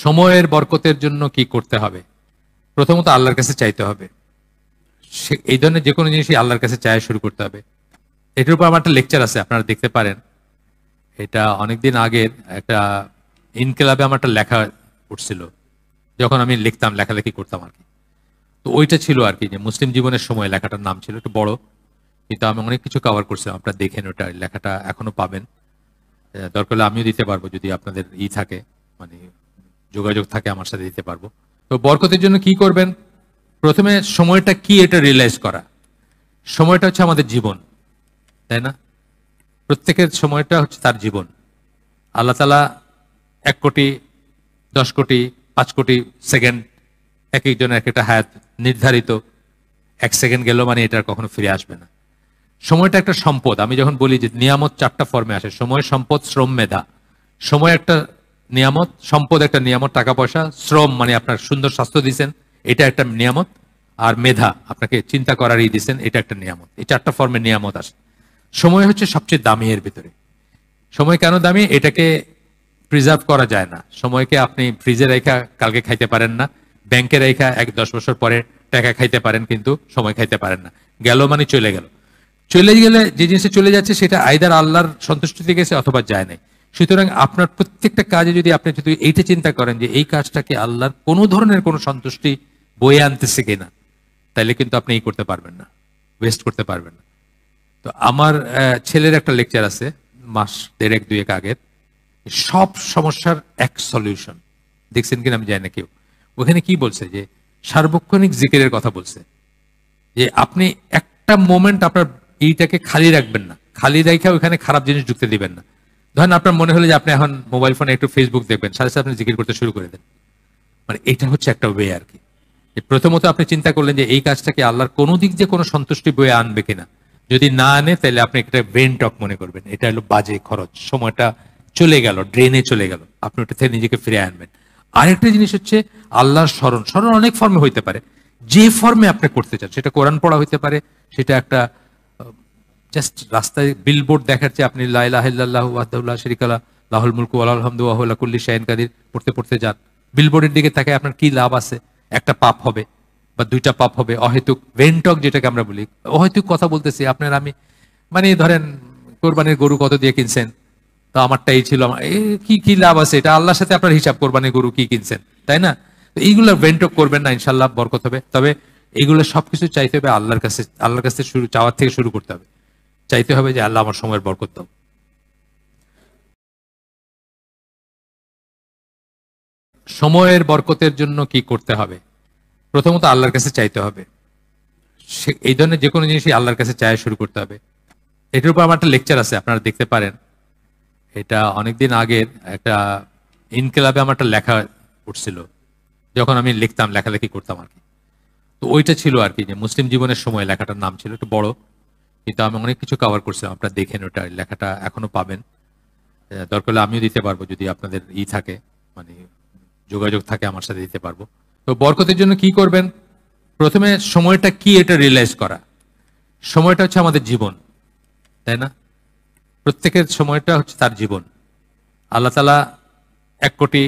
সময়ের বরকতের জন্য কি করতে হবে? প্রথমত আল্লাহর কাছে চাইতে হবে। এই ধরনের যে কোনো জিনিসই আল্লাহর কাছে চাইয়া শুরু করতে হবে। এটার উপর আমার একটা লেকচার আছে, আপনারা দেখতে পারেন। এটা অনেকদিন আগের একটা ইনকিলাবে আমার একটা লেখা উঠছিল, যখন আমি লিখতাম, লেখালেখি করতাম আর কি। তো ওইটা ছিল আর কি, যে মুসলিম জীবনের সময় লেখাটার নাম ছিল, একটু বড়, কিন্তু আমি অনেক কিছু কভার করছিলাম। আপনারা দেখেন, ওটা লেখাটা এখনো পাবেন। দরকার হলে আমিও দিতে পারবো, যদি আপনাদের থাকে, মানে যোগাযোগ থাকে আমার সাথে, দিতে পারবো। তো বরকতের জন্য কি করবেন? প্রথমে সময়টা কি এটা রিয়েলাইজ করা। সময়টা হচ্ছে আমাদের জীবন, তাই না? প্রত্যেকের সময়টা হচ্ছে তার জীবন। আল্লাহ তাআলা 1 কোটি, 10 কোটি, 5 কোটি সেকেন্ড, এক একজনের এক একটা হায়াত নির্ধারিত। 1 সেকেন্ড গেল মানে এটা কখনো ফিরে আসবে না। সময়টা একটা সম্পদ। আমি যখন বলি যে নিয়ামত 4টা ফর্মে আসে: সময়, সম্পদ, শ্রম, মেধা। সময় একটা নিয়ামত, সম্পদ একটা নিয়ামত, টাকা পয়সা। শ্রম মানে আপনার সুন্দর স্বাস্থ্য দিয়েছেন, এটা একটা নিয়ামত। আর মেধা, আপনাকে চিন্তা করারই দিয়েছেন, এটা একটা নিয়ামত। এই 4টা ফর্মে নিয়ামত আসে। সময় হচ্ছে সবচেয়ে দামি এর ভিতরে। সময় কেন দামি? এটাকে প্রিজার্ভ করা যায় না। সময়কে আপনি ফ্রিজে রেখা কালকে খাইতে পারেন না, ব্যাংকে রেখা 10 বছর পরে টাকা খাইতে পারেন, কিন্তু সময় খাইতে পারেন না। গেল মানে চলে গেল। চলে গেলে যে জিনিসটা চলে যাচ্ছে, সেটা আইদার আল্লাহর সন্তুষ্টিতে গেছে অথবা যায় নাই। সুতরাং আপনার প্রত্যেকটা কাজে যদি আপনি এইটা চিন্তা করেন যে এই কাজটাকে আল্লাহর কোনো ধরনের কোনো সন্তুষ্টি বয়ে আনতেছে কিনা, তাইলে কিন্তু আপনি এই করতে পারবেন না, ওয়েস্ট করতে পারবেন না। তো আমার ছেলের একটা লেকচার আছে, মাস 1.5-2 আগের, সব সমস্যার এক সলিউশন। দেখছেন কিনা আমি জানি না কেউ। ওখানে কি বলছে, যে সার্বক্ষণিক জিকিরের কথা বলছে, যে আপনি একটা মোমেন্ট আপনার এইটাকে খালি রাখবেন না। খালি রেখে ওখানে খারাপ জিনিস ঢুকতে দিবেন না। ধরেন আপনার মনে হলো যে আপনি এখন মোবাইল ফোনে একটু ফেসবুক দেখবেন, সাথে সাথে আপনি জিকির করতে শুরু করে দেন। মানে এটা হচ্ছে একটা ওয়ে আর কি। প্রথমত আপনি চিন্তা করলেন যে এই কাজটাকে আল্লাহর কোনো দিক দিয়ে কোনো সন্তুষ্টি বয়ে আনবে কিনা। যদি না আনে, তাহলে আপনি একটা ব্রেন টক মনে করবেন, এটা হলো বাজে খরচ, সময়টা চলে গেল, ড্রেনে চলে গেল। আপনি ওটা থেকে নিজেকে ফিরে আনবেন। আরেকটা জিনিস হচ্ছে আল্লাহর স্মরণ। স্মরণ অনেক ফর্মে হইতে পারে, যে ফর্মে আপনি করতে চান। সেটা কোরআন পড়া হইতে পারে, সেটা একটা জাস্ট রাস্তায় বিলবোর্ড দেখার চেয়ে আপনি লা ইলাহা ইল্লাল্লাহু ওয়াহদাহু লা শারীকা লাহু লাহুল মুলকু ওয়া লাহুল হামদু ওয়া হুয়া আলা কুল্লি শাইইন কাদির পড়তে পড়তে যান। বিলবোর্ডের দিকে তাকায় আপনার কি লাভ আছে? একটা পাপ হবে বা 2টা পাপ হবে। অহেতুক ভেন্টক যেটাকে আমরা বলি, অহেতুক কথা বলতেছি আপনার আমি। মানে ধরেন কোরবানির গরু কত দিয়ে কিনছেন, তো আমারটা এই ছিল, কি কি লাভ আছে? এটা আল্লাহর সাথে আপনার হিসাব, কোরবানির গরু কি কিনছেন, তাই না? তো এইগুলো ভেন্টক করবেন না, ইনশাল্লাহ বরকত হবে। তবে এইগুলো সবকিছু চাইতে হবে আল্লাহর কাছে। আল্লাহর কাছে শুরু, চাওয়ার থেকে শুরু করতে হবে। চাইতে হবে যে আল্লাহ আমার সময়ের বরকত দাও। সময়ের বরকতের জন্য কি করতে হবে? প্রথমত আল্লাহর কাছে চাইতে হবে। এই ধরনের যে কোনো জিনিসই আল্লাহর কাছে চাইয়া শুরু করতে হবে। এটার উপর আমার একটা লেকচার আছে, আপনারা দেখতে পারেন। এটা অনেকদিন আগের একটা ইনকিলাবে আমার একটা লেখা উঠছিল, যখন আমি লিখতাম, লেখালেখি করতাম আর কি। তো ওইটা ছিল আর কি, যে মুসলিম জীবনের সময় লেখাটার নাম ছিল, একটু বড়, কিন্তু আমি অনেক কিছু কভার করছিলাম। আপনারা দেখেন, ওটা লেখাটা এখনো পাবেন। দরকার হলে আমিও দিতে পারবো, যদি আপনাদের থাকে, মানে যোগাযোগ থাকে আমার সাথে, দিতে পারবো। তো বরকতের জন্য কি করবেন? প্রথমে সময়টা কি এটা রিয়েলাইজ করা। সময়টা হচ্ছে আমাদের জীবন, তাই না? প্রত্যেকের সময়টা হচ্ছে তার জীবন। আল্লাহ তাআলা 1 কোটি,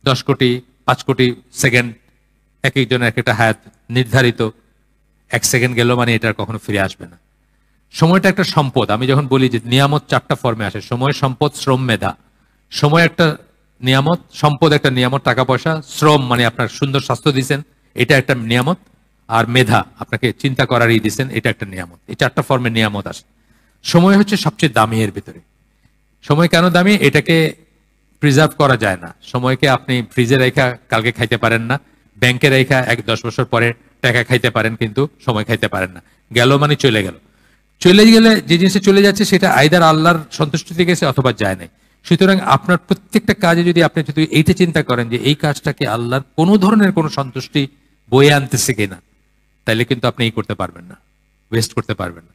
10 কোটি, 5 কোটি সেকেন্ড, এক একজনের এক একটা হায়াত নির্ধারিত। 1 সেকেন্ড গেল মানে এটা কখনো ফিরে আসবে না। সময়টা একটা সম্পদ। আমি যখন বলি যে নিয়ামত 4টা ফর্মে আসে: সময়, সম্পদ, শ্রম, মেধা। সময় একটা নিয়ামত, সম্পদ একটা নিয়ামত, টাকা পয়সা। শ্রম মানে আপনার সুন্দর স্বাস্থ্য দিয়েছেন, এটা একটা নিয়ামত। আর মেধা, আপনাকে চিন্তা করারই দিয়েছেন, এটা একটা নিয়ামত। এই 4টা ফর্মে নিয়ামত আসে। সময় হচ্ছে সবচেয়ে দামি এর ভিতরে। সময় কেন দামি? এটাকে প্রিজার্ভ করা যায় না। সময়কে আপনি ফ্রিজে রেখা কালকে খাইতে পারেন না, ব্যাংকে রেখা 10 বছর পরে টাকা খাইতে পারেন, কিন্তু সময় খাইতে পারেন না। গেল মানে চলে গেল। চলে গেলে যে জিনিসটা চলে যাচ্ছে, সেটা আইদার আল্লাহর সন্তুষ্টিতে গেছে অথবা যায় নাই। সুতরাং আপনার প্রত্যেকটা কাজে যদি আপনি এইটা চিন্তা করেন যে এই কাজটাকে আল্লাহর কোনো ধরনের কোনো সন্তুষ্টি বয়ে আনতেছে কিনা, তাইলে কিন্তু আপনি এই করতে পারবেন না, ওয়েস্ট করতে পারবেন না।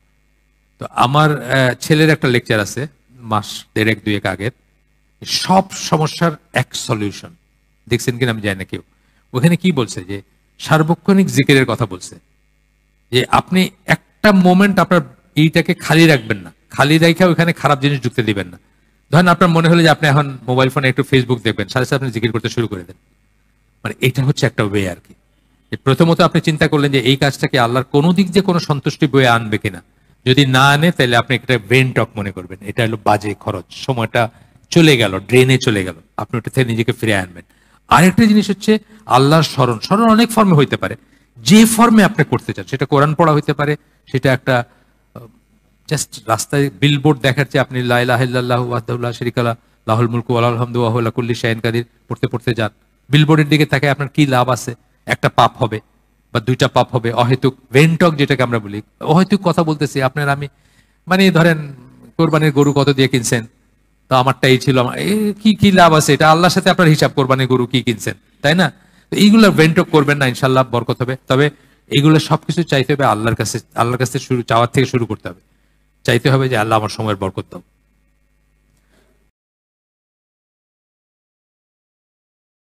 তো আমার ছেলের একটা লেকচার আছে, মাস 1.5-2 আগের, সব সমস্যার এক সলিউশন। দেখছেন কিনা আমি জানি না কেউ। ওখানে কি বলছে, যে সার্বক্ষণিক জিকিরের কথা বলছে, যে আপনি একটা মোমেন্ট আপনার এইটাকে খালি রাখবেন না। খালি রেখে ওখানে খারাপ জিনিস ঢুকতে দিবেন না। ধরেন আপনার মনে হলো যে আপনি এখন মোবাইল ফোনে একটু ফেসবুক দেখবেন, সাথে সাথে আপনি জিকির করতে শুরু করে দেন। মানে এটা হচ্ছে একটা ওয়ে আর কি। যে প্রথমত আপনি চিন্তা করলেন যে এই কাজটাকে আল্লাহর কোনো দিক দিয়ে কোনো সন্তুষ্টি বয়ে আনবে কিনা। যদি না আনে তাহলে আপনি একটা ব্রেন টক মনে করবেন, এটা হলো বাজে খরচ, সময়টা চলে গেল, ড্রেনে চলে গেল, আপনি ওটা থেকে নিজেকে ফিরে আনবেন। আরেকটা জিনিস হচ্ছে আল্লাহর স্মরণ। স্মরণ অনেক ফর্মে হইতে পারে, যে ফর্মে আপনি করতে চান, সেটা কোরআন পড়া হইতে পারে, সেটা একটা জাস্ট রাস্তায় বিলবোর্ড দেখার চেয়ে আপনি লা ইলাহা ইল্লাল্লাহু ওয়াহদাহু লা শারীকা লাহু লাহুল মুলকু ওয়া লাহুল হামদু ওয়া হুয়া আলা কুল্লি শাইইন কাদির পড়তে পড়তে যান। বিলবোর্ডের দিকে তাকায় আপনার কি লাভ আছে? একটা পাপ হবে বা দুইটা পাপ হবে। অহেতুক ভেন্টক যেটাকে আমরা বলি, অহেতুক কথা বলতেছি আপনার আমি। মানে ধরেন কোরবানির গরু কত দিয়ে কিনছেন, তো আমারটা এই ছিল, কি কি লাভ আছে? এটা আল্লাহর সাথে আপনার হিসাব, কোরবানির গরু কি কিনছেন, তাই না? তো এইগুলো ভেন্টক করবেন না, ইনশাল্লাহ বরকত হবে। তবে এগুলো সবকিছু চাইতে হবে আল্লাহর কাছে, আল্লাহর কাছে শুরু চাওয়ার থেকে শুরু করতে হবে। চাইতে হবে যে আল্লাহ আমার সময়ের বরকত দাও।